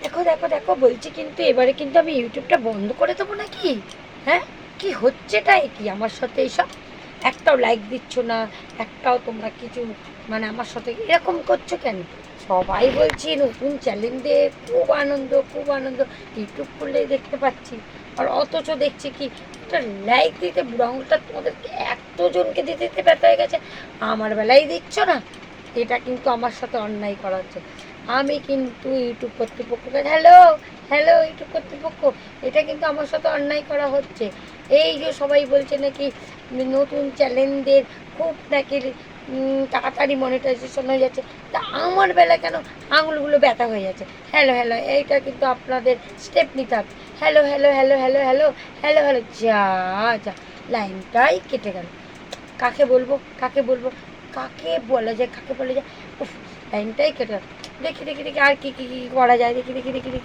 দেখো দেখো দেখো বলছি, কিন্তু এবারে কিন্তু আমি ইউটিউবটা বন্ধ করে দেবো নাকি? হ্যাঁ, কি হচ্ছেটাই কি আমার সাথে এইসব? একটাও লাইক দিচ্ছ না, একটাও তোমরা কিছু মানে আমার সাথে এরকম করছো কেন? সবাই বলছি নতুন চ্যালেঞ্জে খুব আনন্দ, খুব আনন্দ, ইউটিউব খুললেই দেখতে পাচ্ছি। আর অথচ দেখছি কি একটা লাইক দিতে বুড়ো আঙুলটা তোমাদেরকে এতজনকে দিতে দিতে ব্যথা হয়ে গেছে, আমার বেলায় দিচ্ছ না। এটা কিন্তু আমার সাথে অন্যায় করা হচ্ছে। আমি কিন্তু ইউটিউব কর্তৃপক্ষকে হ্যালো হ্যালো ইউটিউব কর্তৃপক্ষ, এটা কিন্তু আমার সাথে অন্যায় করা হচ্ছে। এই যে সবাই বলছে নাকি নতুন চ্যানেলদের খুব নাকি তাড়াতাড়ি মনিটাইজেশন হয়ে যাচ্ছে, তা আমার বেলা কেন আঙুলগুলো ব্যথা হয়ে যাচ্ছে? হ্যালো হ্যালো, এইটা কিন্তু আপনাদের স্টেপ নিতে হবে। Hello hello hello hello hello hello hello, যা যা, লাইনটাই কেটে গেল। কাকে বলবো, কাকে বলবো, কাকে বলা যায়, কাকে বলা যায়? উফ, লাইনটাই কেটে গেল। দেখি দেখি দেখি আর কি কি কি করা যায়, দেখি দেখি দেখি দেখি।